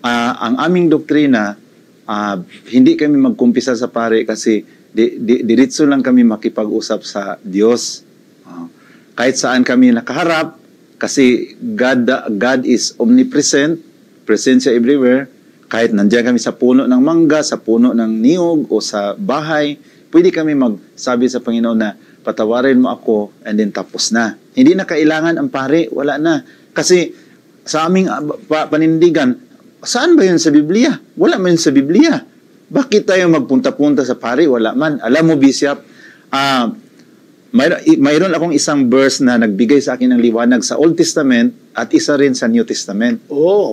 Ang aming doktrina, hindi kami magkumpisa sa pare kasi diretso lang kami makipag-usap sa Diyos. Kahit saan kami nakaharap, kasi God is omnipresent, present siya everywhere. Kahit nandiyan kami sa puno ng mangga, sa puno ng niyog, o sa bahay, pwede kami magsabi sa Panginoon na, patawarin mo ako, and then tapos na. Hindi na kailangan ang pare, wala na. Kasi sa aming panindigan, saan ba yun sa Biblia? Wala man yun sa Biblia. Bakit tayo magpunta-punta sa pare? Wala man. Alam mo, Bishop, mayroon akong isang verse na nagbigay sa akin ng liwanag sa Old Testament at isa rin sa New Testament.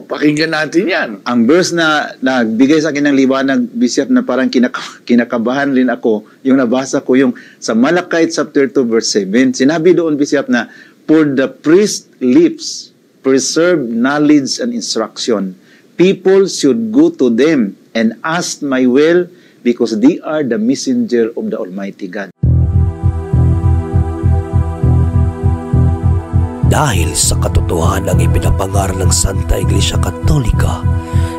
Pakinggan natin yan. Ang verse na nagbigay sa akin ng liwanag, Bishop, na parang kinakabahan rin ako, yung nabasa ko, yung sa Malakay chapter 2 verse 7. Sinabi doon, Bishop, na, for the priest's lips preserve knowledge and instruction. People should go to them and ask my will because they are the messenger of the Almighty God. Dahil sa katotohanang ipinapangaral ng Santa Iglesia Katolika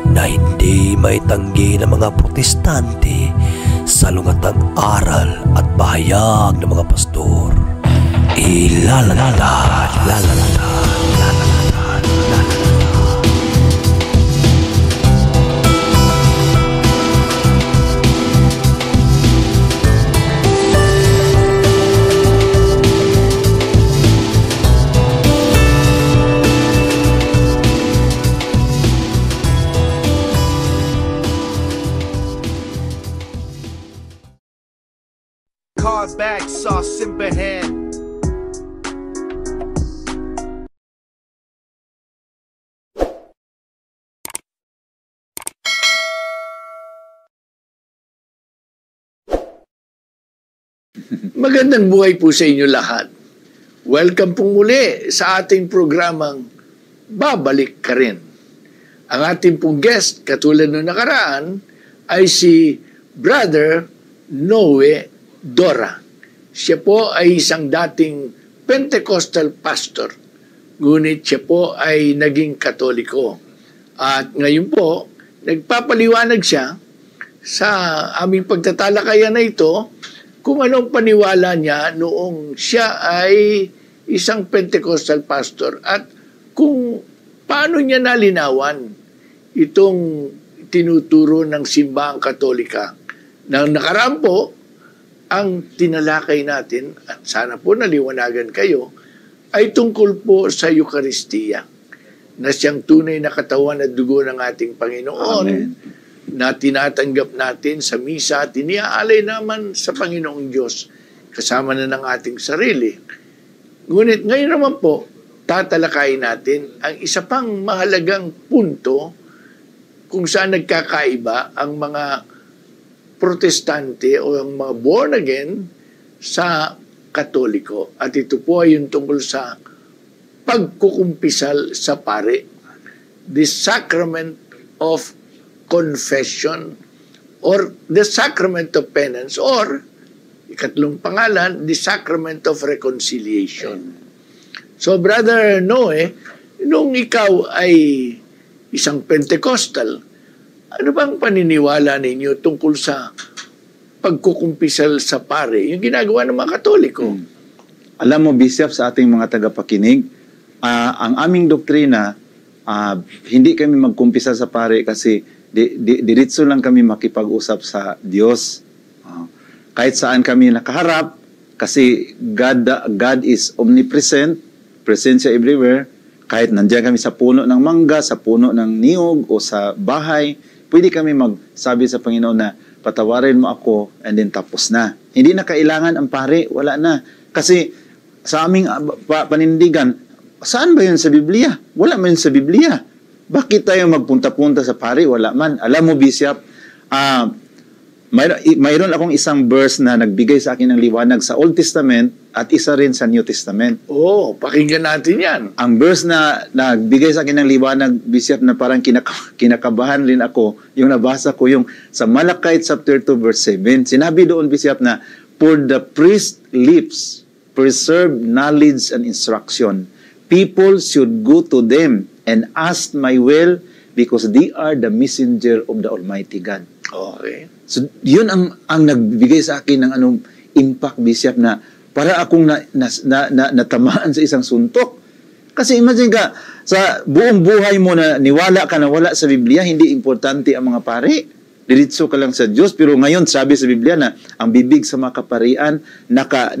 na hindi maitanggi ng mga protestante sa lungatang aral at bahayag ng mga pastor. Back sa simbahan. Magandang buhay po sa inyo lahat. Welcome pong muli sa ating programang Babalik Ka Rin. Ang ating pong guest, katulad ng nakaraan, ay si Brother Noe Dora. Siya po ay isang dating Pentecostal pastor. Ngunit siya po ay naging Katoliko. At ngayon po, nagpapaliwanag siya sa aming pagtatalakayan na ito kung anong paniwala niya noong siya ay isang Pentecostal pastor at kung paano niya nalinawan itong tinuturo ng simbahang Katolika. Nang nakaraan po, ang tinalakay natin, at sana po naliwanagan kayo, ay tungkol po sa Eucharistia, na siyang tunay na katawan at dugo ng ating Panginoon. Amen. Na tinatanggap natin sa misa at iniaalay naman sa Panginoong Diyos, kasama na ng ating sarili. Ngunit ngayon naman po, tatalakayin natin ang isa pang mahalagang punto kung saan nagkakaiba ang mga Protestante o ang mga born again sa Katoliko. At ito po ay yung tungkol sa pagkukumpisal sa pare. The sacrament of confession or the sacrament of penance or ikatlong pangalan, the sacrament of reconciliation. So Brother Noe, nung ikaw ay isang Pentecostal, ano bang paniniwala ninyo tungkol sa pagkukumpisal sa pare, yung ginagawa ng mga Katoliko? Alam mo, Bishop, sa ating mga tagapakinig, ang aming doktrina, hindi kami magkumpisa sa pare kasi diretso lang kami makipag-usap sa Diyos. Kahit saan kami nakaharap, kasi God is omnipresent, present siya everywhere. Kahit nandiyan kami sa puno ng mangga, sa puno ng niyog, o sa bahay, pwede kami magsabi sa Panginoon na, patawarin mo ako, and then tapos na. Hindi na kailangan ang pare, wala na. Kasi sa aming panindigan, saan ba yun sa Biblia? Wala man yun sa Biblia. Bakit tayo magpunta-punta sa pare? Wala man. Alam mo, Bishop, mayroon akong isang verse na nagbigay sa akin ng liwanag sa Old Testament at isa rin sa New Testament. Pakinggan natin yan. Ang verse na nagbigay sa akin ng liwanag, Bishop, na parang kinakabahan rin ako, yung nabasa ko, yung sa Malakay chapter 2 verse 7. Sinabi doon, Bishop, na for the priest's lips preserve knowledge and instruction. People should go to them and ask my will because they are the messenger of the Almighty God. Okay. So, yun ang nagbigay sa akin ng anong impact, Bishop, na para akong natamaan sa isang suntok. Kasi imagine ka, sa buong buhay mo na niwala ka na wala sa Biblia, hindi importante ang mga pari. Diretso ka lang sa Diyos. Pero ngayon, sabi sa Biblia na ang bibig sa mga kaparian,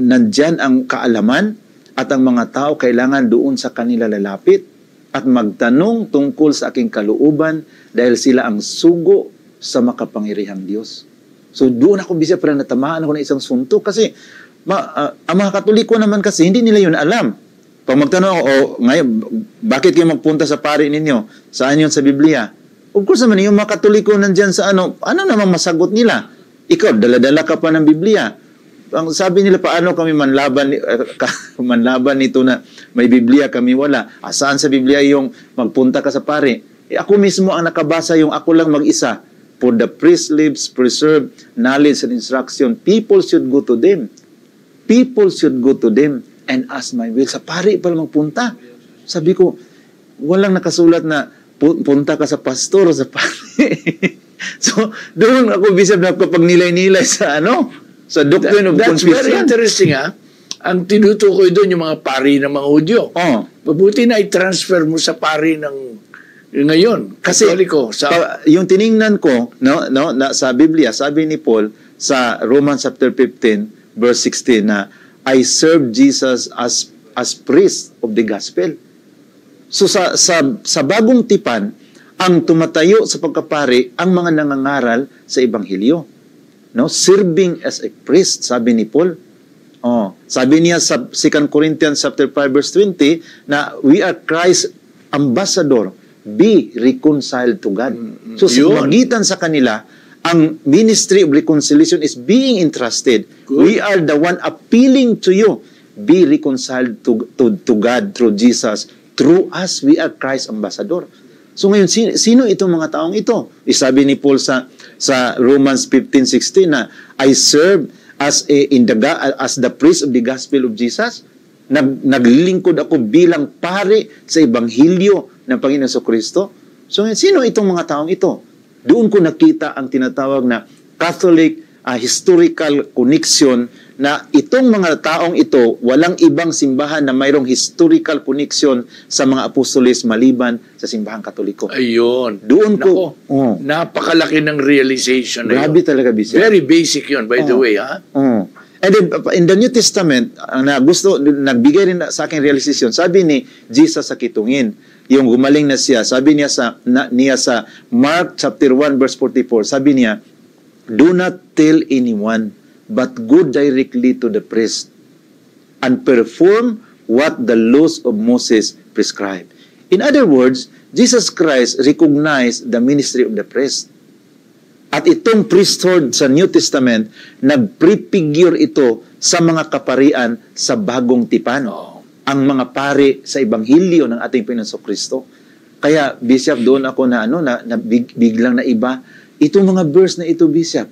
nandyan ang kaalaman at ang mga tao kailangan doon sa kanila lalapit at magtanong tungkol sa aking kalooban dahil sila ang sugo sa makapangyarihang Diyos. So doon ako, Bishop, para natamaan ako ng isang suntok kasi ang mga Katoliko naman kasi hindi nila yun alam. Pag magtanong ako, ngayon, bakit kayo magpunta sa pari ninyo? Saan yun sa Biblia? Of course naman, yung mga Katoliko nandyan sa ano naman masagot nila? Ikaw, dala-dala ka pa ng Biblia. Ang sabi nila, paano kami manlaban nito na may Biblia, kami wala. Saan sa Biblia yung magpunta ka sa pari? Ako mismo ang nakabasa, yung ako lang mag-isa. For the priest lives, preserve knowledge and instruction. People should go to them. People should go to them and ask my will. Sa pari pala magpunta. Sabi ko, walang nakasulat na punta ka sa pastor o sa pari. So, doon ako, Bishop, nagpapagnilay-nilay sa sa doctrine of That's confusion. very interesting, ha? Ang tinutukoy doon yung mga pari ng mga Hudyo. Oh. Mabuti na i-transfer mo sa pari ng ngayon. Kasi Katoliko. yung tiningnan ko sa Biblia, sabi ni Paul sa Romans chapter 15 verse 16 na I serve Jesus as priest of the gospel. So sa bagong tipan, ang tumatayo sa pagkapari ang mga nangangaral sa ebanghelyo. Serving as a priest, sabi ni Paul. Sabi niya sa 2 Corinthians chapter 5 verse 20 na we are Christ's ambassador, be reconciled to God. So sa magitan sa kanila, ang ministry of reconciliation is being entrusted. Good. We are the one appealing to you. Be reconciled to God through Jesus. Through us, we are Christ's ambassador. So ngayon, sino itong mga taong ito? Isabi ni Paul sa Romans 15:16 na I serve as the priest of the gospel of Jesus. Naglilingkod ako bilang pari sa ebanghelyo ng Panginoon Kristo. So ngayon, sino itong mga taong ito? Doon ko nakita ang tinatawag na Catholic historical connection na itong mga taong ito, walang ibang simbahan na mayroong historical connection sa mga apostoles maliban sa simbahang Katoliko. Ayun. Doon ko, napakalaki ng realization na grabe yun. talaga, Bishop. Very basic yun, by the way, ha? And then, in the New Testament, nagbigay rin sa aking realization, sabi ni Jesus sa kitungin, yung gumaling na siya, sabi niya sa Mark chapter 1 verse 44, sabi niya, do not tell anyone, but go directly to the priest and perform what the laws of Moses prescribe. In other words, Jesus Christ recognized the ministry of the priest. At itong priesthood sa New Testament, nag-prefigure ito sa mga kaparian sa bagong tipan. Ang mga pari sa ebanghelyo ng ating Panginoon Kristo. Kaya, Bishop, doon ako biglang naiba. Itong mga verse na ito, Bishop,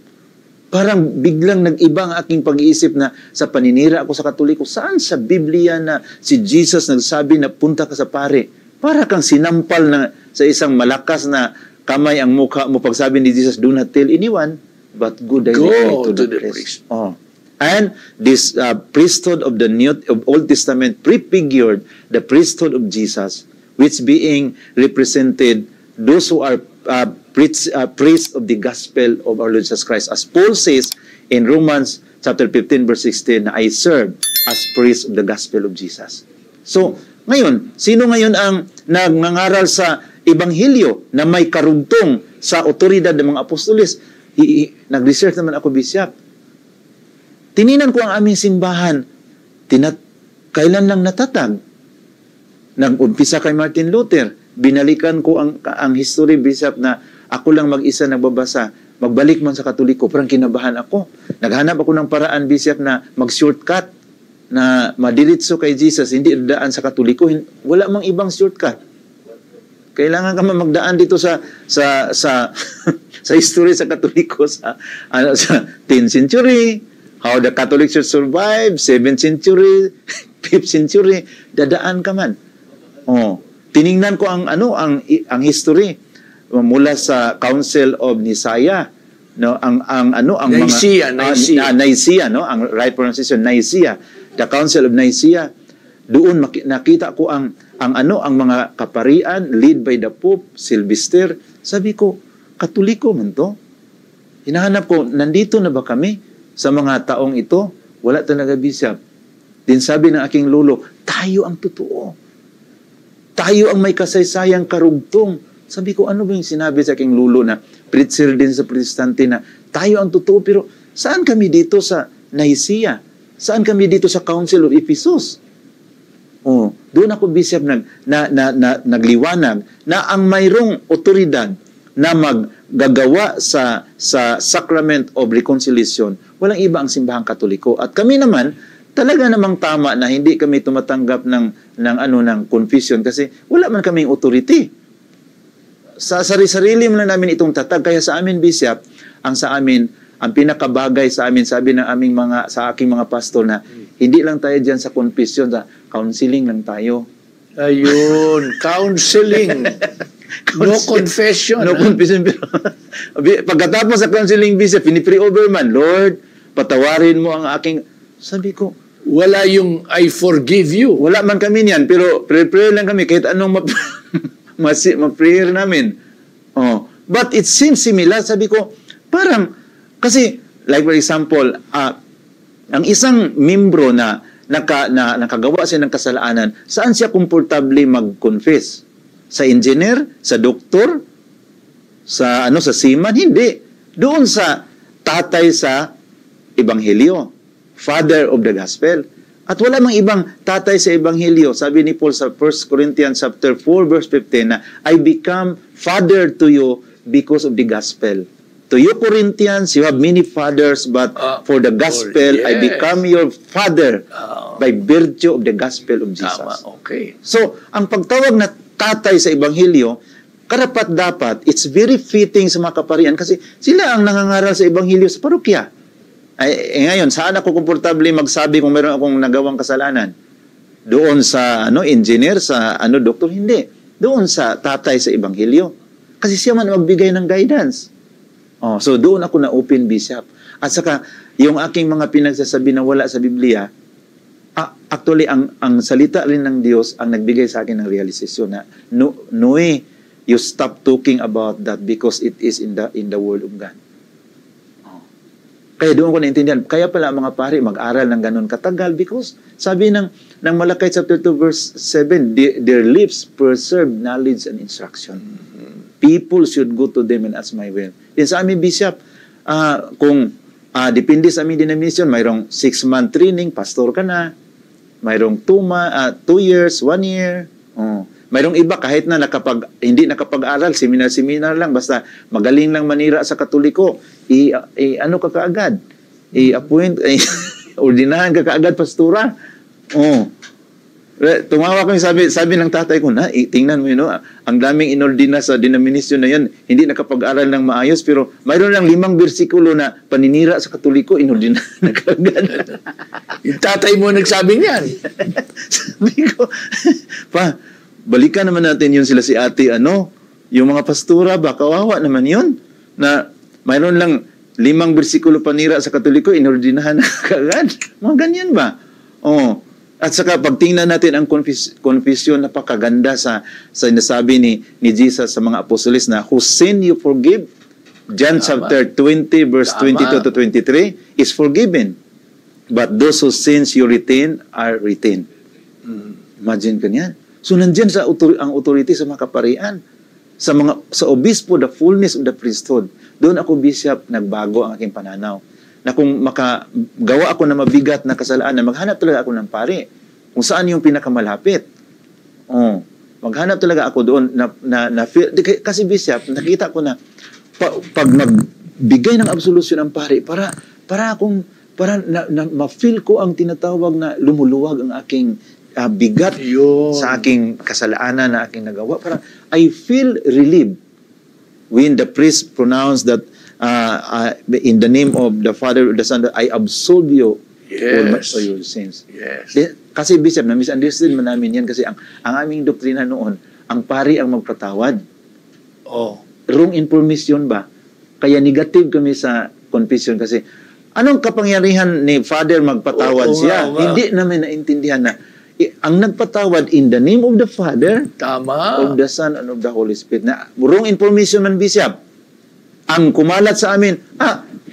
parang biglang nag-iba ang aking pag-iisip na sa paninira ako sa Katoliko. Saan sa Biblia na si Jesus nagsabi na punta ka sa pari? Para kang sinampal na sa isang malakas na kamay ang mukha mo pagsabi ni Jesus, do not tell anyone, but go directly to the priest. And this priesthood of the Old Testament prefigured the priesthood of Jesus, which being represented those who are priests of the gospel of our Lord Jesus Christ. As Paul says in Romans chapter 15 verse 16, I serve as priest of the gospel of Jesus. So, ngayon, sino ngayon ang nangangaral sa ebanghelyo na may karugtong sa otoridad ng mga apostoles? Nag-research naman ako, Bishop. Tininan ko ang aming simbahan. Kailan lang natatag? Nag-umpisa kay Martin Luther. Binalikan ko ang history, Bishop, na ako lang mag-isa nagbabasa. Magbalik man sa Katoliko, parang kinabahan ako. Naghanap ako ng paraan, Bishop, na mag-shortcut, na madiritso kay Jesus, hindi daan sa Katoliko. Wala mang ibang shortcut. Kailangan ka magdaan dito sa history sa Katoliko sa 10th century, how the Catholic Church survived, 7th century, 5th century, dadaan ka man. Tiningnan ko ang history. mula sa Council of Nicaea, no, ang Nicaea, Nicaea, no, ang right pronunciation Nicaea, the Council of Nicaea. Doon nakita ko ang mga kaparian lead by the Pope Sylvester. Sabi ko, Katoliko man to. Hinahanap ko, nandito na ba kami sa mga taong ito? Wala talaga, Bishop. Din sabi ng aking lolo, tayo ang totoo. Tayo ang may kasaysayang karugtong. Sabi ko, ano ba yung sinabi sa aking lolo na preacher din sa protestante na tayo ang totoo, pero saan kami dito sa Nicaea? Saan kami dito sa Council of Ephesus? Oh, doon ako, Bishop, nagliwanag na ang mayroong otoridad na maggagawa sa Sacrament of Reconciliation, walang iba ang simbahang Katoliko. At kami naman, talaga namang tama na hindi kami tumatanggap ng confession kasi wala man kaming authority. Sa sarili mo lang namin itong tatag. Kaya sa amin, Bishop, ang pinakabagay sa amin, sabi ng sa aking mga pastor na hindi lang tayo dyan sa confession, sa counseling lang tayo. Ayun, counseling. No confession. No confession. Pagkatapos sa counseling, Bishop, pinipray over man, Lord, patawarin mo ang aking... Sabi ko, wala yung I forgive you. Wala man kami niyan, pero prayer lang kami kahit anong ma-prayer namin. Oh. But it seems similar. Sabi ko, parang, kasi, like for example, ang isang membro na nakagawa siya ng kasalanan, saan siya komportable mag-confess? Sa engineer? Sa doktor? Sa seaman? Hindi. Doon sa tatay sa Ebanghelyo. Father of the Gospel. At wala mang ibang tatay sa Ebanghelyo. Sabi ni Paul sa 1 Corinthians chapter 4 verse 15 na, I become father to you because of the Gospel. To you Corinthians, you have many fathers, but for the Gospel, yes, I become your father by virtue of the Gospel of Jesus. Tama, okay. So, ang pagtawag na tatay sa Ebanghelyo, karapat-dapat, it's very fitting sa mga kaparian kasi sila ang nangangaral sa Ebanghelyo sa parokya. Ngayon, saan ako komportable magsabi kung meron akong nagawang kasalanan? Doon sa engineer, sa doktor? Hindi. Doon sa tatay sa Ebanghelyo. Kasi siya man magbigay ng guidance. Oh, so doon ako na-open, Bishop. At saka, yung aking mga pinagsasabi na wala sa Biblia, actually, ang salita rin ng Diyos ang nagbigay sa akin ng realization na, Noe, you stop talking about that because it is in the Word of God. Oh. Kaya doon ko naintindihan. Kaya pala mga pari, mag-aral ng ganun katagal because sabi ng Malakay chapter 2 verse 7, their lips preserve knowledge and instruction. People should go to them and ask my will. Yan sa amin, Bishop, kung depende sa aming denomination, mayroong 6-month training, pastor ka na, mayroong 2 years, 1 year. Oh. Mayroong iba kahit na hindi nakapag-aral, seminar lang, basta magaling lang manira sa Katoliko, ano ka kaagad? I-appoint, ordinahan ka kaagad, pastora. Oh. Tumawa kami, sabi ng tatay ko na, tingnan mo yun, ang daming inordina sa denomination na yan, hindi nakapag-aral ng maayos, pero mayroon lang 5 bersikulo na paninira sa Katoliko, inordina na kaagad. Yung tatay mo nagsabi niyan. Sabi ko, balikan naman natin yun sila si ate, yung mga pastora ba, kawawa naman yun, na mayroon lang 5 bersikulo panira sa Katoliko, inordinahan na kaagad. Mga ganyan ba? Oh. At saka pagtingnan natin ang confession, napakaganda sa nasabi ni Jesus sa mga apostoles na whose sin you forgive, John chapter 20 verse 22 to 23 is forgiven. But those whose sins you retain are retained. Imagine ka niyan. So nandiyan ang authority sa mga kaparian. Sa obispo, the fullness of the priesthood. Doon ako, Bishop, nagbago ang aking pananaw. Na kung makagawa ako na mabigat na kasalanan, maghanap talaga ako ng pari. Kung saan yung pinakamalapit. Oh, maghanap talaga ako doon kasi, Bishop, nakita ko na pag nagbigay ng absolution ang pari, para ma-feel ko ang tinatawag na lumuluwag ang aking bigat sa aking kasalanan na aking nagawa. Parang I feel relieved when the priest pronounced that in the name of the Father, the Son, I absolve you all your sins. Yes. Kasi, Bishop, na-misunderstood man namin yan kasi ang aming doktrina noon, ang pari ang magpatawad. Oh. wrong information ba? Kaya negative kami sa confession kasi anong kapangyarihan ni Father magpatawad Oo siya? nga. Hindi namin naintindihan na ang nagpatawad in the name of the Father, Tama. of the Son, and of the Holy Spirit. Na wrong information man, Bishop. Ang kumalat sa amin,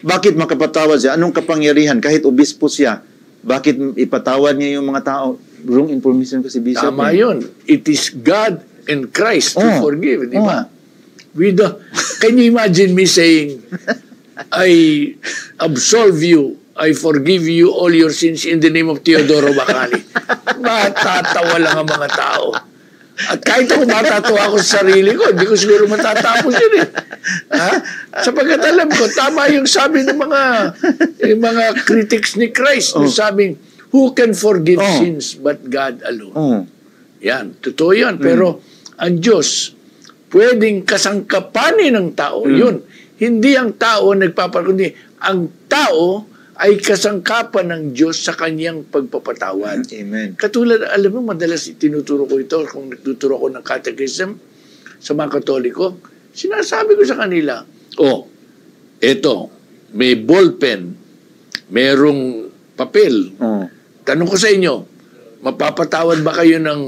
bakit makapatawad siya? Anong kapangyarihan? Kahit obispo siya, bakit ipatawad niya yung mga tao? Wrong information kasi, Bishop. Tama yun. It is God and Christ to forgive, di ba? Can you imagine me saying, I absolve you, I forgive you all your sins in the name of Teodoro Bacali. Matatawa lang ang mga tao. At kahit ako matatawa ako sa sarili ko, hindi ko siguro matatapos yun eh. Sapagkat alam ko, tama yung sabi ng mga critics ni Christ. Yung sabing, who can forgive sins but God alone? Yan, totoo yan. Pero ang Diyos, pwedeng kasangkapanin ng tao. Yun. Hindi ang tao nagpapakundi. Ang tao ay kasangkapan ng Diyos sa kanyang pagpapatawad. Amen. Katulad, alam mo, madalas tinuturo ko ito kung nagtuturo ko ng catechism sa mga Katoliko. Sinasabi ko sa kanila, eto, may ballpen, merong papel. Tanong ko sa inyo, mapapatawad ba kayo ng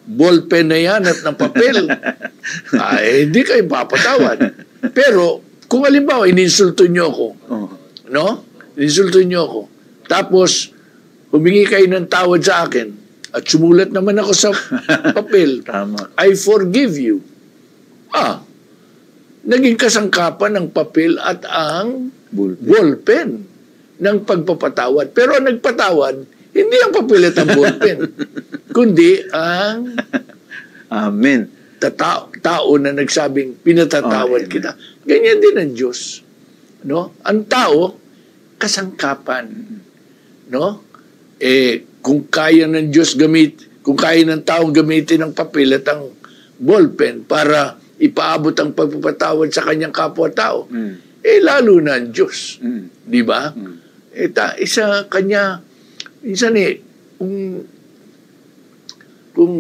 ballpen na yan at ng papel? Hindi kayo papatawad. Pero, kung halimbawa, ininsulto nyo ako, no? Ininsulto nyo ako. Tapos, humingi kayo ng tawad sa akin at sumulat naman ako sa papel. Tama. I forgive you. Naging kasangkapan ng papel at ang ballpen ng pagpapatawad. Pero ang nagpatawad, hindi ang papel at ang ballpen, kundi ang Amen. tao na nagsabing pinatatawad kita. Ganyan din ang Diyos. No? Ang tao, kasangkapan. No? Kung kaya ng Diyos kung kaya ng taong gamitin ang papel at ang ballpen para ipaabot ang pagpapatawad sa kanyang kapwa-tao, lalo na ang Diyos. Di ba? Isa kanya, kung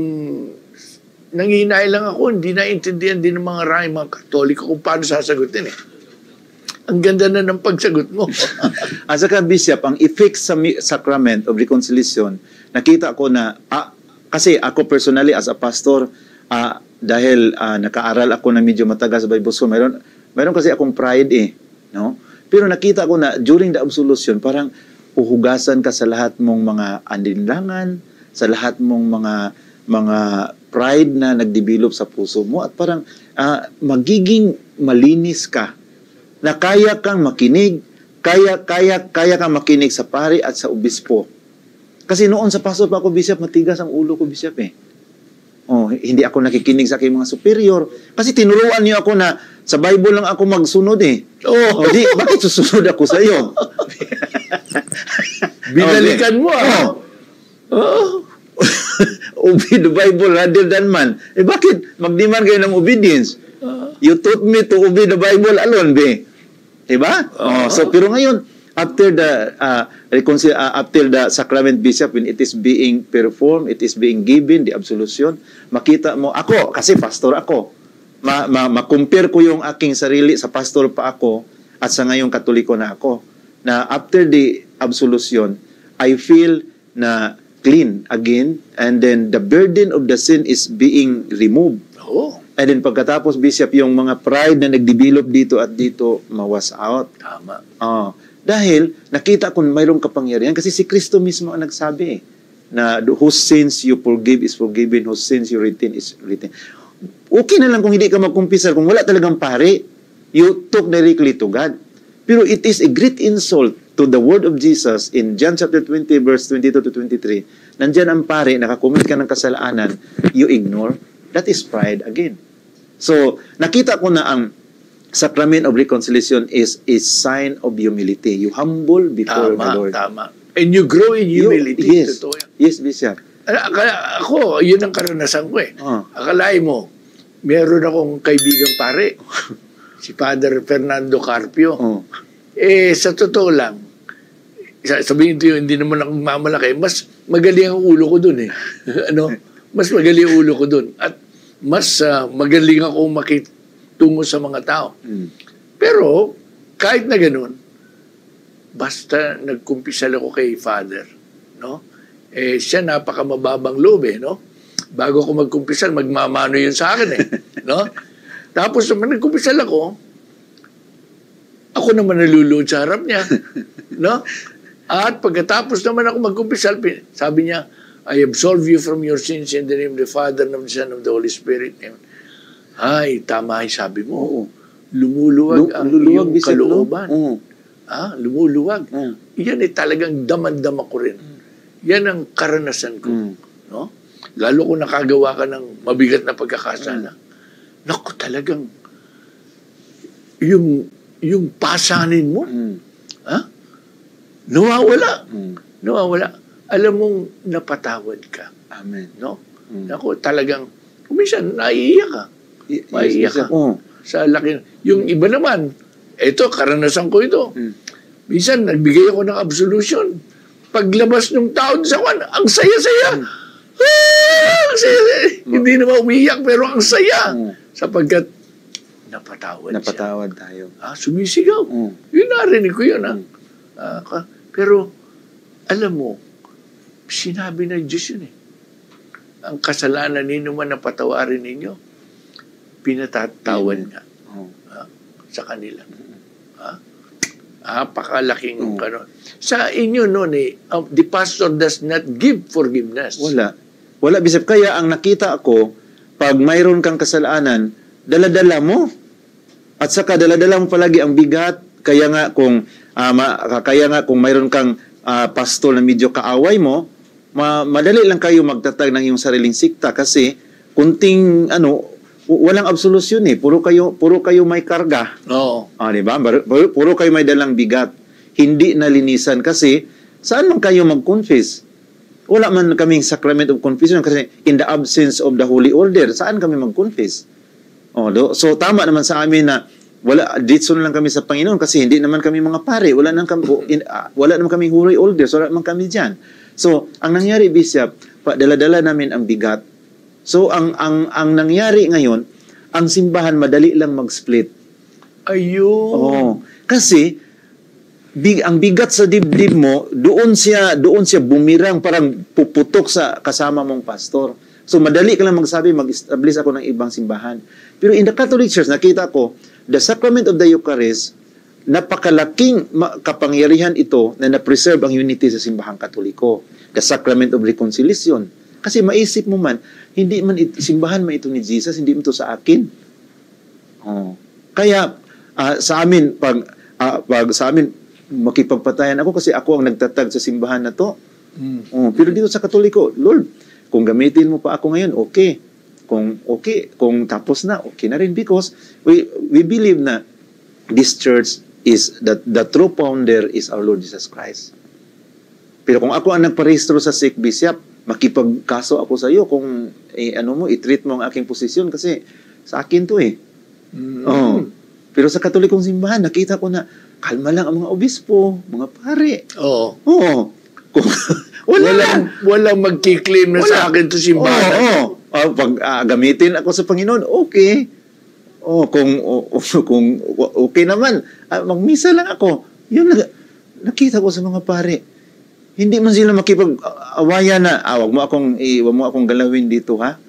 nangihinay lang ako, hindi naintindihan din ng mga Katoliko kung paano sasagutin eh. Ang ganda na ng pagsagot mo. At saka, Bishop, ang effect sa sacrament of reconciliation, nakita ko na, kasi ako personally as a pastor, dahil nakaaral ako na medyo matagal sa Bible school, mayroon kasi akong pride no? Pero nakita ko na during the absolution, parang uhugasan ka sa lahat mong mga andinlangan, sa lahat mong mga pride na nagdevelop sa puso mo, at parang magiging malinis ka, na kaya kang makinig, kaya kang makinig sa pari at sa obispo. Kasi noon sa pastor pa ako, Bishop, matigas ang ulo ko, Bishop hindi ako nakikinig sa aking mga superior. Kasi tinuruan niyo ako na sa Bible lang ako magsunod bakit susunod ako sa iyo? Binalikan mo Obey the Bible rather than man. Bakit mag-demand kayo ng obedience? You taught me to obey the Bible alone, diba? So, pero ngayon, after the sacrament, Bishop, when it is being performed, it is being given, the absolution, makita mo, ako, kasi pastor ako, ma-compare ko yung aking sarili sa pastor pa ako, at sa ngayong Katoliko na ako, na after the absolution, I feel na clean again, and then the burden of the sin is being removed. And then pagkatapos, Bishop, yung mga pride na nag-develop dito at dito, mawas out. Tama. Dahil nakita ko mayroong kapangyarihan kasi si Kristo mismo ang nagsabi na whose sins you forgive is forgiven, whose sins you retain is retain. Okay na lang kung hindi ka magkumpisal, kung wala talagang pare, you talk directly to God. Pero it is a great insult to the word of Jesus in John chapter 20 verse 22 to 23. Nandyan ang pare, nakakumit ka ng kasalanan, you ignore. That is pride again. So, nakita ko na ang sacrament of reconciliation is a sign of humility. You humble before the Lord. Tama. And you grow in humility. Yes. Yes, Bishop. Ako, yun ang karanasan ko Akalain mo, meron akong kaibigang pare, si Father Fernando Carpio. Sa totoo lang, sabihin ko hindi naman ako mamalaki, mas magaling ang ulo ko dun Mas magaling ang ulo ko dun. At mas magaling ako tungo sa mga tao. Mm. Pero, kahit na ganun, basta nagkumpisal ako kay Father, no? Siya napakamababang loob, no? Bago ako magkumpisal, magmamano yun sa akin, no? Tapos naman nagkumpisal ako naman nalulod sa harap niya, no? At pagkatapos naman ako magkumpisal, sabi niya, I absolve you from your sins in the name of the Father, and of the Son, and of the Holy Spirit. Ay, tama yung sabi mo. Oo. Lumuluwag ang iyong Bishop, kalooban. no? Lumuluwag. Yan ay talagang damandama ko rin. Yan ang karanasan ko. No? Lalo kung nakagawa ka ng mabigat na pagkakasala. Naku, talagang yung pasanin mo, nawawala. Nawawala. Alam mong napatawad ka. Amen. No? Naku, talagang, minsan, naiiyak ka. Maiiyak ka. Sa laki. Yung iba naman, ito, karanasan ko ito. Minsan, nagbigay ako ng absolution. Paglabas ng tao sa kwan, ang saya-saya. Ang saya-saya. Hindi naman umiiyak, pero ang saya. Sapagkat, napatawad tayo. Sumisigaw. Yun, narinig ko yun. Pero, alam mo, sinabi ng Diyos yun ang kasalanan ninyo man na patawarin ninyo, pinatatawad nga sa kanila. Napakalaking Sa inyo noon the pastor does not give forgiveness. Wala, Bishop. Kaya ang nakita ako, pag mayroon kang kasalanan, dala-dala mo. At saka dala-dala mo palagi ang bigat. Kaya nga kung mayroon kang pastor na medyo kaaway mo, madali lang kayo magtatag ng iyong sariling sikta kasi kunting walang absolusyon puro kayo may karga. Oo. Di ba? Puro kayo may dalang bigat. Hindi nalinisan kasi saan man kayo mag-confess? Wala man kaming sacrament of confession kasi in the absence of the holy order, saan kami mag-confess? So tama naman sa amin na dito lang kami sa Panginoon kasi hindi naman kami mga pare, wala naman kami holy order, so wala naman kami diyan. So, ang nangyari, Bishop, dala-dala namin ang bigat. So, ang nangyari ngayon, ang simbahan madali lang mag-split. Ayun. Kasi, ang bigat sa dibdib mo, doon siya bumirang, parang puputok sa kasama mong pastor. So, madali ka lang magsabi, mag-establish ako ng ibang simbahan. Pero in the Catholic Church, nakita ko, the sacrament of the Eucharist, napakalaking kapangyarihan ito na na-preserve ang unity sa simbahang Katoliko. The sacrament of reconciliation. Kasi maisip mo man, hindi man simbahan man ito ni Jesus, hindi man ito sa akin. Kaya sa amin, pag sa amin, makipagpatayan ako kasi ako ang nagtatag sa simbahan na to. Pero dito sa Katoliko, Lord, kung gamitin mo pa ako ngayon, okay. Kung tapos na, okay na rin because we believe na this church is that the true founder is our Lord Jesus Christ. Pero kung ako ang nagparehistro sa sick bishop, makipagkaso ako sa iyo kung i-treat mo ang aking posisyon kasi sa akin to Pero sa Katolikong simbahan, nakita ko na kalma lang ang mga obispo, mga pare. Kung walang magkiklaim na sa akin to simbahan. Pag gamitin ako sa Panginoon, okay. Kung okay naman, magmisa lang ako. Yun nakita ko sa mga pare. Hindi man sila makipag-awayan na, wag mo akong galawin dito, ha?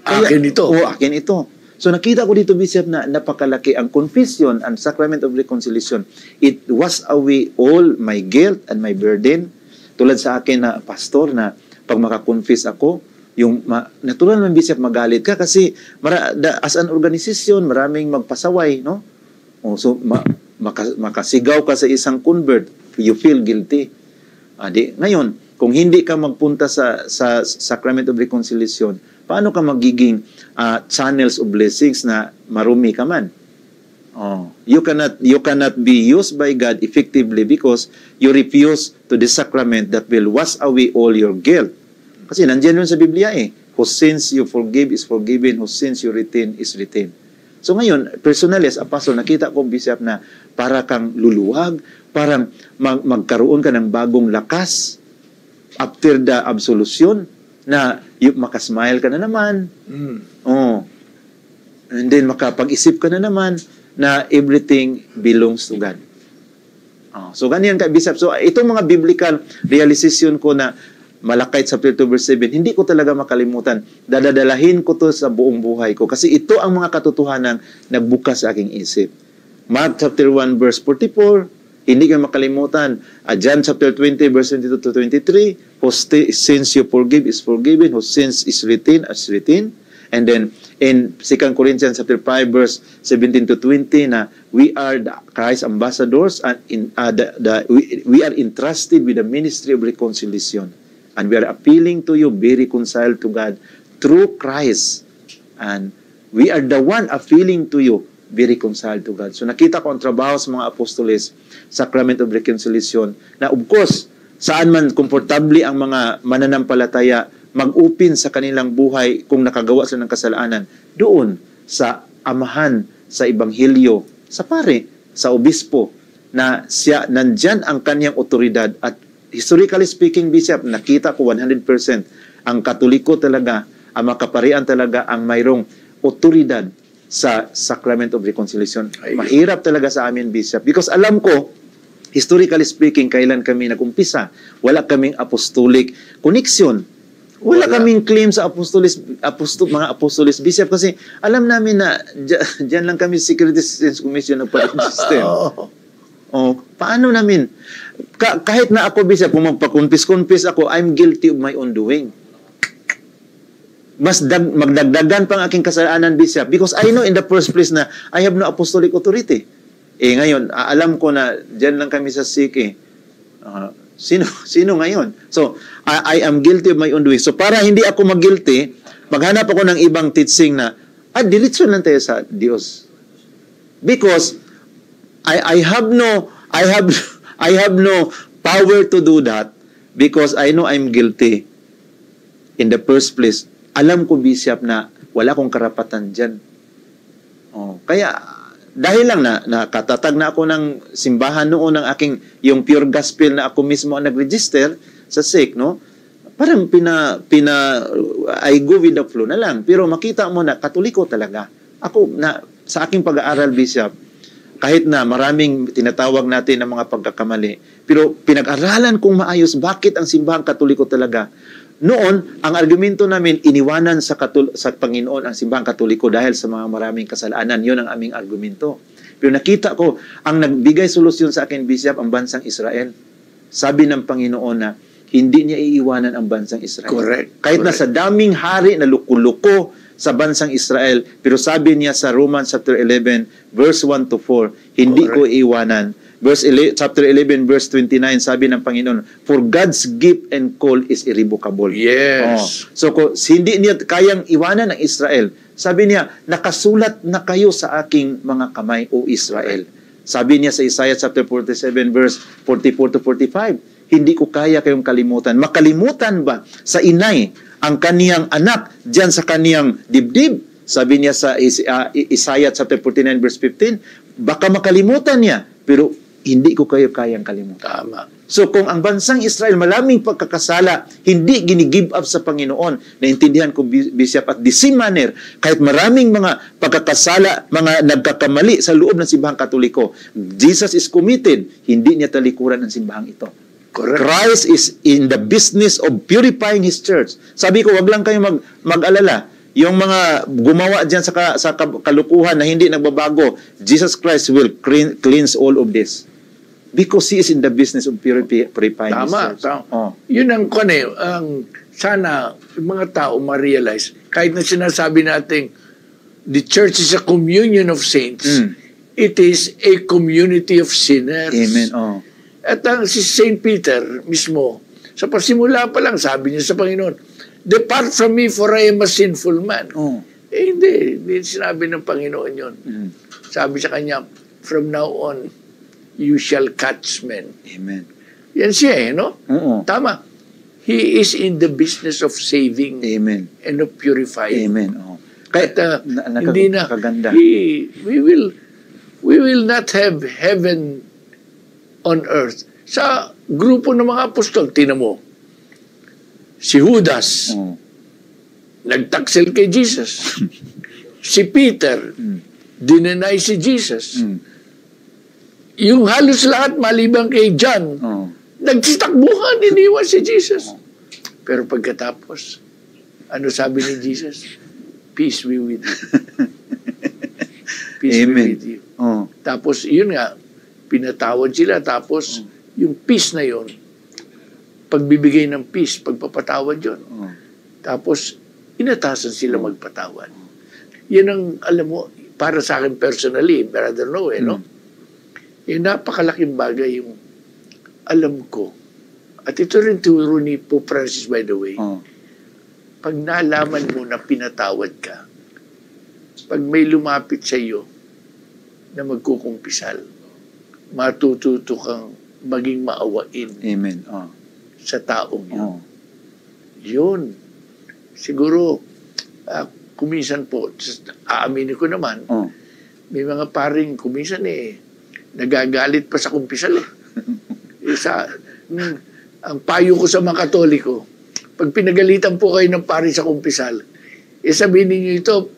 Akin ito. Akin ito. So nakita ko dito, Bishop, na napakalaki ang confession and sacrament of reconciliation. It was away all my guilt and my burden. Tulad sa akin na pastor na pag makakonfess ako, natural naman, Bishop, magalit ka kasi as an organization, maraming magpasaway, no? So, makasigaw ka sa isang convert, you feel guilty. Ngayon, kung hindi ka magpunta sa Sacrament of Reconciliation, paano ka magiging channels of blessings na marumi ka man? You cannot be used by God effectively because you refuse to the sacrament that will wash away all your guilt. Kasi nandiyan yun sa Biblia whose sins you forgive is forgiven, whose sins you retain is retained. So ngayon, personally as apostle, nakita ko, Bishop, na para kang luluwag, parang magkaroon ka ng bagong lakas after the absolution na makasmile ka na naman. And then makapag-isip ka na naman na everything belongs to God. So ganyan ka, Bishop. So itong mga biblical realization ko na Malakay chapter 2 verse 7, hindi ko talaga makalimutan. Dadadalahin ko to sa buong buhay ko. Kasi ito ang mga katotohanan nagbukas sa aking isip. Mark chapter 1 verse 44, hindi ko makalimutan. John chapter 20 verse 22 to 23, whose sins you forgive is forgiven, whose sins is written as written. And then in 2 Corinthians chapter 5 verse 17 to 20 na we are the Christ ambassadors and we are entrusted with the ministry of reconciliation. And we are appealing to you, be reconciled to God through Christ. And we are the one appealing to you, be reconciled to God. So nakita ko ang trabaho sa mga apostoles, Sacrament of Reconciliation, na of course, saan man komportable ang mga mananampalataya mag-upin sa kanilang buhay kung nakagawa sila ng kasalanan, doon sa amahan, sa ebanghelyo, sa pare, sa obispo, na siya, nandyan ang kanyang otoridad. At historically speaking, Bishop, nakita ko 100%, ang Katoliko talaga, ang makaparian talaga ang mayroong otoridad sa Sacrament of Reconciliation. Mahirap talaga sa amin, Bishop. Because alam ko, historically speaking, kailan kami nag-umpisa, wala kaming apostolic connection. Wala kaming claim sa mga apostolis, Bishop, kasi alam namin na dyan lang kami Security Systems Commission ng System. Paano namin? Kahit na ako, Bishop, kung magpa-confess ako, I'm guilty of my own doing. Mas magdagdagan pang aking kasalanan, Bishop, because I know in the first place na I have no apostolic authority. Ngayon, alam ko na dyan lang kami sa SIC. Sino ngayon? So, I am guilty of my own doing. So, para hindi ako mag-guilty, maghanap ako ng ibang teaching na, diretso lang tayo sa Diyos. Because, I have no power to do that because I know I'm guilty. In the first place, alam ko, Bishop, na wala akong karapatan dyan. Kaya, dahil lang na nakatatag na ako ng simbahan noon ng aking, yung pure gospel na ako mismo ang nag-register sa SIC, no? Parang I go with the flow na lang. Pero makita mo na Katoliko talaga. Ako, sa aking pag-aaral, Bishop, kahit na maraming tinatawag natin ng mga pagkakamali, pero pinag-aralan kong maayos bakit ang simbahang Katoliko talaga. Noon, ang argumento namin, iniwanan sa Panginoon ang simbahang Katoliko dahil sa mga maraming kasalanan. Yun ang aming argumento. Pero nakita ko, ang nagbigay solusyon sa akin, Bishop, ang bansang Israel. Sabi ng Panginoon na hindi niya iiwanan ang bansang Israel. Correct. Kahit na sa daming hari na luko-luko sa bansang Israel, pero sabi niya sa Romans chapter 11, verse 1 to 4, hindi ko iiwanan. Chapter 11, verse 29, sabi ng Panginoon, for God's gift and call is irrevocable. Yes. So, hindi niya kayang iwanan ng Israel. Sabi niya, nakasulat na kayo sa aking mga kamay, O Israel. Sabi niya sa Isaiah chapter 47, verse 44 to 45, hindi ko kaya kayong kalimutan. Makalimutan ba sa inay ang kaniyang anak diyan sa kaniyang dibdib? Sabi niya sa Isaiah chapter 49, verse 15, baka makalimutan niya, pero hindi ko kayo kayang kalimutan. Tama. So kung ang bansang Israel malaming pagkakasala, hindi gini-give up sa Panginoon, naintindihan ko, Bishop, at the same manner, kahit maraming mga pagkakasala, mga nagkakamali sa loob ng simbahang Katoliko, Jesus is committed, hindi niya talikuran ang simbahang ito. Correct. Christ is in the business of purifying His church. Sabi ko, wag lang kayo mag-alala. Yung mga gumawa dyan sa kalukuhan na hindi nagbabago, Jesus Christ will cleanse all of this. Because He is in the business of purifying His church. Tama. Yun ang sana yung mga tao ma-realize, kahit na sinasabi natin, the church is a communion of saints, it is a community of sinners. Amen. At si Saint Peter mismo, sa pasimula pa lang, sabi niya sa Panginoon, depart from me for I am a sinful man. Hindi sinabi ng Panginoon yun. Sabi sa kanya, from now on, you shall catch men. Amen. Yan siya no? Tama. He is in the business of saving. Amen. And of purifying. Amen. Kahit hindi na, we will not have heaven on earth. Sa grupo ng mga apostol, tinan mo, si Judas, nagtaksel kay Jesus. si Peter, dinenay si Jesus. Mm. Yung halos lahat maliban kay John, Oh. nagsitakbuhan, iniwan si Jesus. Pero pagkatapos, ano sabi ni Jesus? Peace be with you. Peace be Amen. with you. Oh. Tapos, yun nga, pinatawad sila. Tapos, yung peace na yun, pagbibigay ng peace, pagpapatawad yun. Oh. Tapos, inatasan sila magpatawad. Yan ang, alam mo, para sa akin personally, Brother Noe, no? Yung napakalaking bagay yung alam ko. At ito rin turo ni Pope Francis, by the way. Oh. Pag nalaman mo na pinatawad ka, pag may lumapit sa iyo na magkukumpisal, matututo kang maging maawain Amen. Oh. sa taong yun. Oh. Yun. Siguro, kuminsan po, aaminin ko naman, Oh. may mga paring kuminsan nagagalit pa sa kumpisal ang payo ko sa mga Katoliko, pag pinagalitan po kayo ng pari sa kumpisal, sabihin ninyo ito,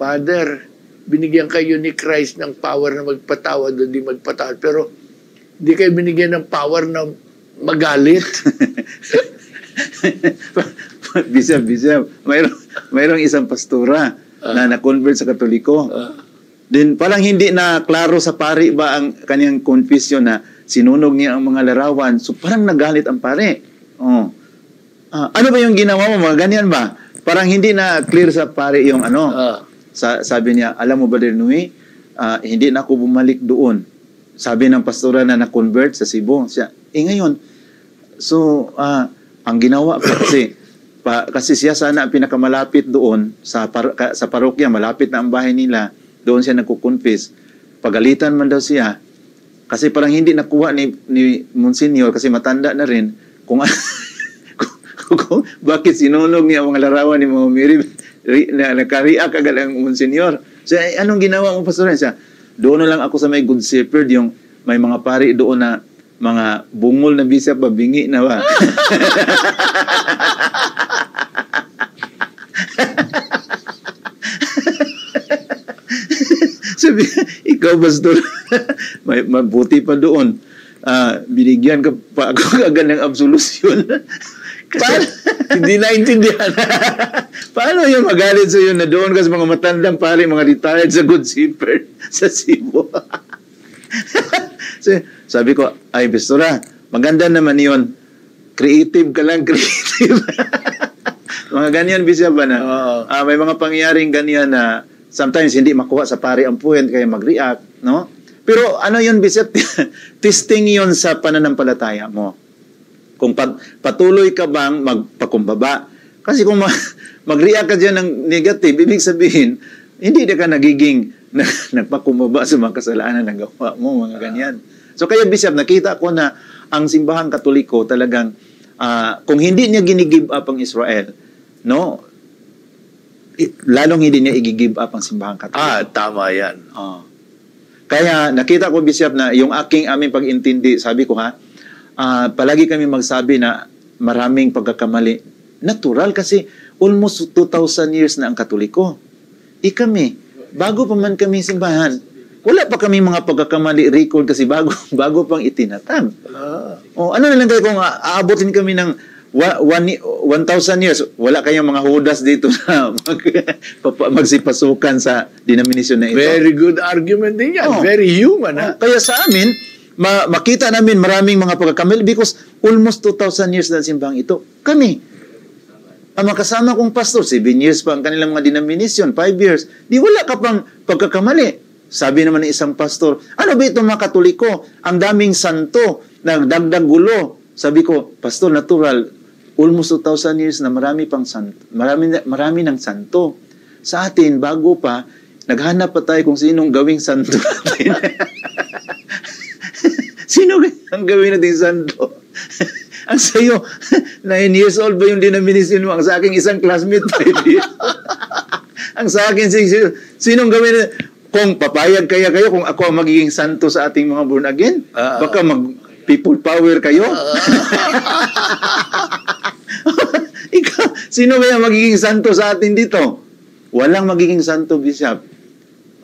Father, binigyan kayo ni Christ ng power na magpatawad o di magpatawad, pero di kayo binigyan ng power na magalit. Bishop, mayroong isang pastora na na-convert sa Katoliko. Then parang hindi na klaro sa pari ba ang kanyang confession na sinunog niya ang mga larawan. So parang nagalit ang pari. Oh. Ano ba yung ginawa mo? Mga ganyan ba? Parang hindi na clear sa pari yung ano. Sabi niya, alam mo ba, Nui, hindi na ako bumalik doon. Sabi ng pastora na na-convert sa Cebu. Siya, ngayon, so, ang ginawa pa kasi siya sana ang pinakamalapit doon sa parokya, malapit na ang bahay nila, doon siya nagko-confess. Pagalitan man daw siya, kasi parang hindi nakuha ni Monsignor, kasi matanda na rin, kung bakit sinunog niya ang mga larawan ni Mama Mary, nakariak agad ang Monsignor. So, anong ginawa mo, pastor? Siya, doon na lang ako sa may Good Shepherd, yung may mga pari doon na mga bungol na bishop ba, bingi na ba? Sabi, ikaw, pastor, may mabuti pa doon. Binigyan ka pa ako agad ng absolution. Hindi naintindihan. Paano yung magalit sa iyo na doon kasi mga matandang pare, mga retired sa Good Shepherd sa Cebu? Sabi ko, ay, pastora, maganda naman yun. Creative ka lang, creative. Mga ganyan, Bishop, na may mga pangyayaring ganyan na sometimes hindi makuha sa pare ang point kaya mag-react, no? Pero ano yun, Bishop? Testing yun sa pananampalataya mo. Kung patuloy ka bang magpakumbaba. Kasi kung mag-react ka dyan ng negative, ibig sabihin, hindi ka nagiging nagpakumbaba sa mga kasalanan na gawa mo, mga ganyan. So kaya, Bishop, nakita ko na ang simbahang Katoliko talagang, kung hindi niya gini-give up ang Israel, no, lalong hindi niya i-give up ang simbahang Katoliko. Tama yan. Kaya nakita ko, Bishop, na yung aming pag-intindi, sabi ko palagi kami magsabi na maraming pagkakamali. Natural kasi almost 2,000 years na ang Katoliko. Kami, bago pa man kami simbahan, wala pa kami mga pagkakamali record kasi bago pang itinatag. Ano na lang kayo kung aabotin kami ng 1,000 years, wala kayong mga hudas dito na magsipasukan sa denomination na ito. Very good argument din yan. Very human. Kaya sa amin, makita namin maraming mga pagkakamali because almost 2,000 years na simbang ito. Kami, ang makasama kong pastor, 7 years pa ang kanilang mga denomination, 5 years, di wala ka pang pagkakamali. Sabi naman ng isang pastor, ano ba ito mga Katoliko? Ang daming santo, nagdagdag gulo. Sabi ko, pastor, natural, almost 2,000 years na marami pang santo, marami ng santo. Sa atin, bago pa, naghanap pa tayo kung sinong gawing santo natin. Sino ang gawin natin santo? Ang sayo, 9 years old ba yung denomination mo? Ang sa akin, isang classmate, 5 years. Ang sa akin, 6 years. Sinong gawin natin? Kung papayag kayo, kung ako ang magiging santo sa ating mga born again, baka mag-people power kayo. Ikaw, sino kaya magiging santo sa atin dito? walang magiging santo, Bishop.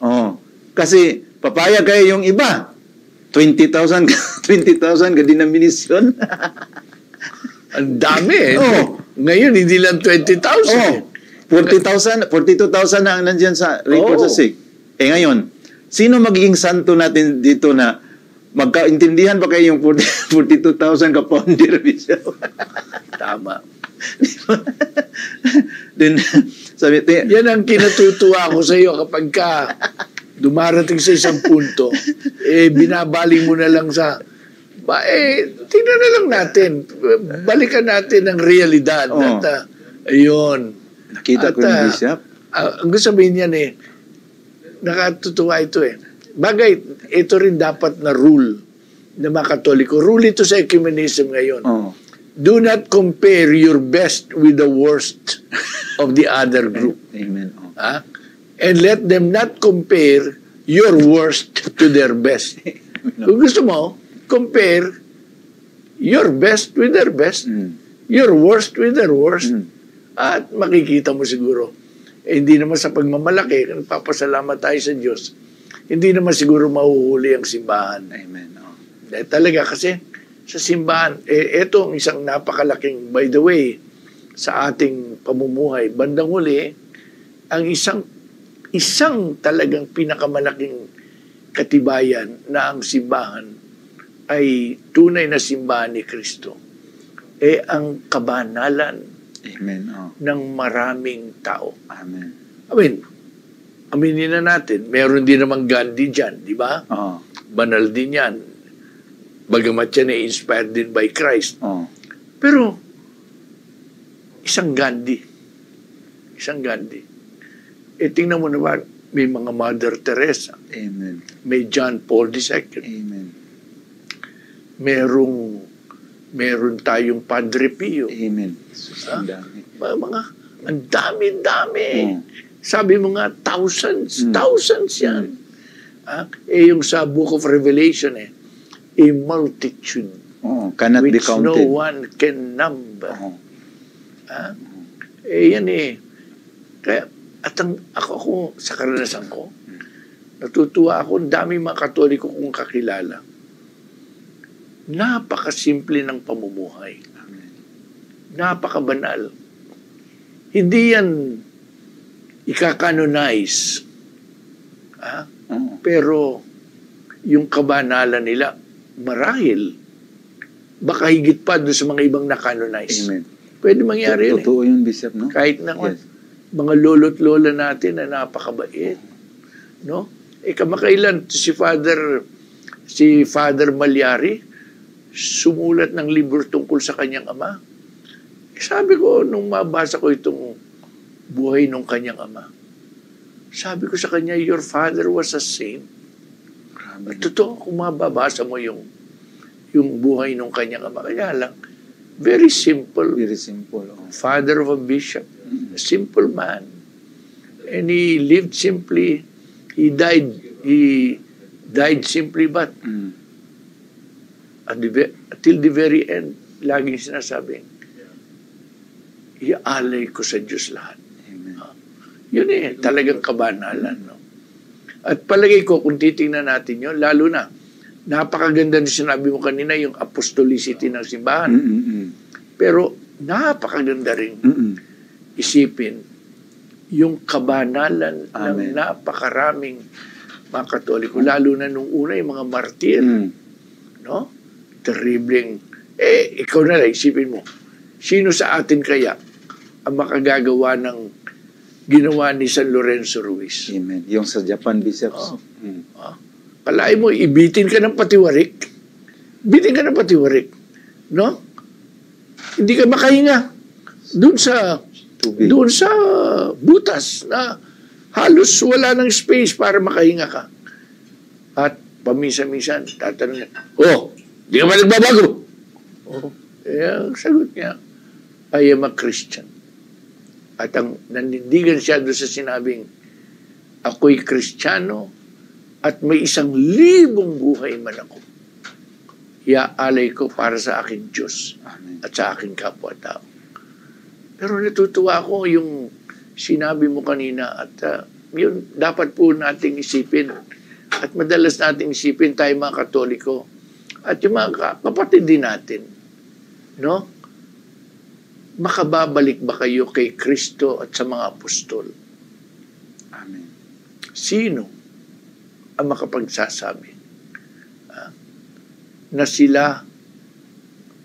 Oh, kasi papayag kayo yung iba. 20,000 20,000 ka denomination. Ang dami eh. Oh. Ngayon, hindi lang 20,000. Oh, 40,000, 42,000 na ang nandyan sa report sa SIG. Ngayon, sino magiging santo natin dito na magkaintindihan ba kayo yung 42,000 ka-founder, Bishop? Tama. Then, sabi, yan ang kinatutuwa ko sa iyo kapag ka dumarating sa isang punto, binabaling mo na lang sa, tingnan na lang natin, balikan natin ang realidad. Oh. At, ayun. Nakita ko yung Bishop. Ang gusto sabihin yan nakatutuwa ito Bagay, ito rin dapat na rule ng mga Katoliko. Rule ito sa ecumenism ngayon. Oh. Do not compare your best with the worst of the other group. Amen. Oh. And let them not compare your worst to their best. Kung gusto mo, compare your best with their best, your worst with their worst, at makikita mo siguro. Hindi naman sa pagmamalaki, nagpapasalamat tayo sa Diyos, hindi naman siguro mahuhuli ang simbahan. Amen. Oh. Talaga kasi sa simbahan, ito ang isang napakalaking, by the way, sa ating pamumuhay. Bandang huli, ang isang talagang pinakamalaking katibayan na ang simbahan ay tunay na simbahan ni Kristo. Ang kabanalan Amen. Oh. ng maraming tao. Amen. Aminin na natin, meron din namang Gandhi dyan, di ba? Oh. Banal din yan. Bagamat yan inspired din by Christ. Oh. Pero, isang Gandhi. Tingnan mo naman, may mga Mother Teresa. Amen. May John Paul II. Amen. Meron tayong Padre Pio. Amen. Ang dami. Ang dami-dami. Oh. Sabi mo nga, thousands yan. Yung sa Book of Revelation, a multitude Cannot be which counted. no one can number. Oh. Yan Kaya, ako sa karanasan ko, natutuwa ako, ang dami mga Katoliko kong kakilala. Napakasimple ng pamumuhay. Amen. Napakabanal. Hindi yan ika-canonize. Pero yung kabanalan nila, marahil, baka higit pa doon sa mga ibang na-canonize. Amen. Pwede mangyari yun. Totoo yun, Bishop, no? Kahit na Yes. mga lolo't lola natin na napakabait. No? Kamakailan si Father Malyari sumulat ng libro tungkol sa kanyang ama. Sabi ko, nung mabasa ko itong buhay ng kanyang ama, sabi ko sa kanya, your father was a saint. Grabe. Totoo, kung mababasa mo yung buhay ng kanyang ama, kaya lang, very simple. Very simple. Oh. Father of a bishop, a simple man. And he lived simply. He died simply, but until the very end, laging sinasabing, iaalay ko sa Diyos lahat. Amen. Yun talagang kabanalan. No? At palagay ko, kung titingnan natin yun, lalo na, napakaganda na sinabi mo kanina, yung apostolicity ng simbahan. Pero, napakaganda rin isipin yung kabanalan ng napakaraming mga Katoliko, lalo na nung una yung mga martir. No? Terribling. Ikaw na lang, isipin mo, sino sa atin kaya ang makagagawa ng ginawa ni San Lorenzo Ruiz? Amen. Yung sa Japan, Bishop. Kalahin mo, ibitin ka ng patiwarik. Bitin ka ng patiwarik. No? Hindi ka makahinga. Doon sa butas na halos wala ng space para makahinga ka. At paminsan-minsan, tatanong niya, di ka ba nagbabago? Ang sagot niya, I am a Christian. At ang nanindigan siya doon sa sinabing, ako'y Kristiyano at may 1,000 buhay man ako. Iaalay ko para sa aking Diyos at sa aking kapwa-tao. Pero natutuwa ako yung sinabi mo kanina at yun dapat po nating isipin. At madalas nating isipin tayo mga Katoliko at yung mga kapatid din natin. No? Makababalik ba kayo kay Kristo at sa mga apostol? Amen. Sino ang makapagsasabi na sila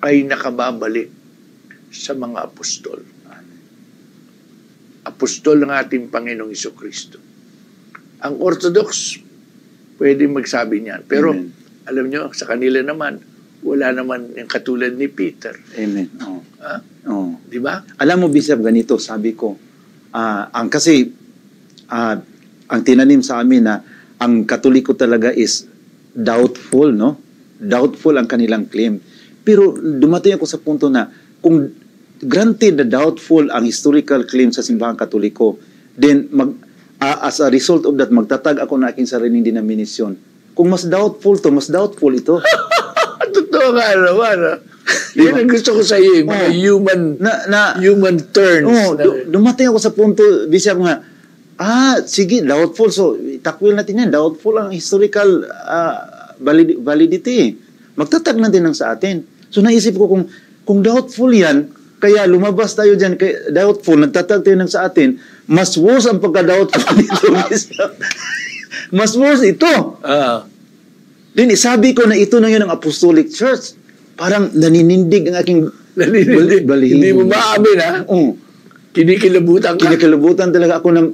ay nakababalik sa mga apostol? Amen. Apostol ng ating Panginoong Jesucristo. Ang Orthodox, pwede magsabi niyan. Pero, Amen. alam nyo, sa kanila naman, wala naman yung katulad ni Peter. Amen. Oh. Oh. Di ba? Alam mo, Bishop, ganito, sabi ko, ang tinanim sa amin na ang Katoliko talaga is doubtful, no? Doubtful ang kanilang claim. Pero dumating ako sa punto na kung granted na doubtful ang historical claim sa simbahang Katoliko, then as a result of that, magtatag ako na aking sariling denominasyon. Kung mas doubtful to, mas doubtful ito. Totoo nga naman. Yan ang gusto ko sa iyo, mga human turns. Dumating ako sa punto, Bishop, nga, sige, doubtful. So, takwil natin yan. Doubtful ang historical validity. Magtatag na din ang sa atin. So, naisip ko kung doubtful yan, kaya lumabas tayo dyan, kaya doubtful, nagtatag tayo ng sa atin, mas worse ang pagka-doubtful nito, Bishop. Mas worse ito. Then, sabi ko na ito na yun ang Apostolic Church. Parang naninindig ang aking balihin. Hindi mo maamin, ha? Kinikilabutan ka. Kinikilabutan talaga ako ng,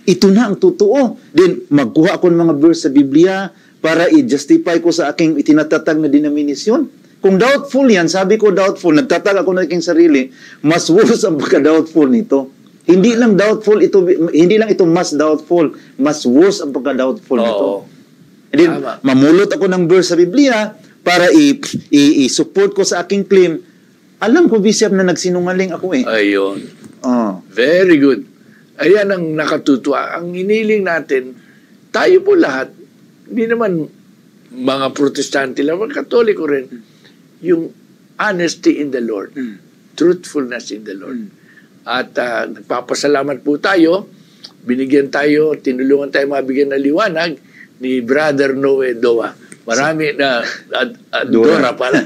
ito na ang totoo. Then, magkuha ako ng mga verse sa Biblia para i-justify ko sa aking itinatatag na denominasyon. Kung doubtful yan, sabi ko doubtful, nagtatag ako ng aking sarili, mas worse ang pagka-doubtful nito. Hindi lang doubtful ito, hindi lang ito mas doubtful, mas worse ang pagka-doubtful nito. And then, mamulot ako ng verse sa Biblia para i-support ko sa aking claim. Alam ko, Bishop, na nagsinungaling ako eh. Ayun. Very good. Ayan ang nakatutuwa. Ang iniling natin, tayo po lahat, hindi naman mga protestante lang, mga katoliko rin, yung honesty in the Lord, truthfulness in the Lord. At nagpapasalamat po tayo, binigyan tayo, tinulungan tayo mabigyan ng liwanag ni Brother Noe Doa. Marami na Dora pala.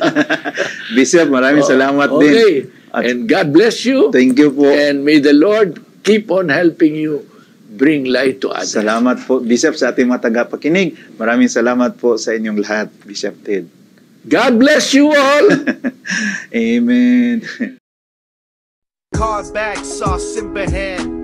Bishop, maraming salamat din. Okay. And God bless you. Thank you po. And may the Lord keep on helping you bring light to others. Salamat po, Bishop, sa ating mga tagapakinig. Maraming salamat po sa inyong lahat, Bishop Ted. God bless you all. Amen. Card back, sauce in hand.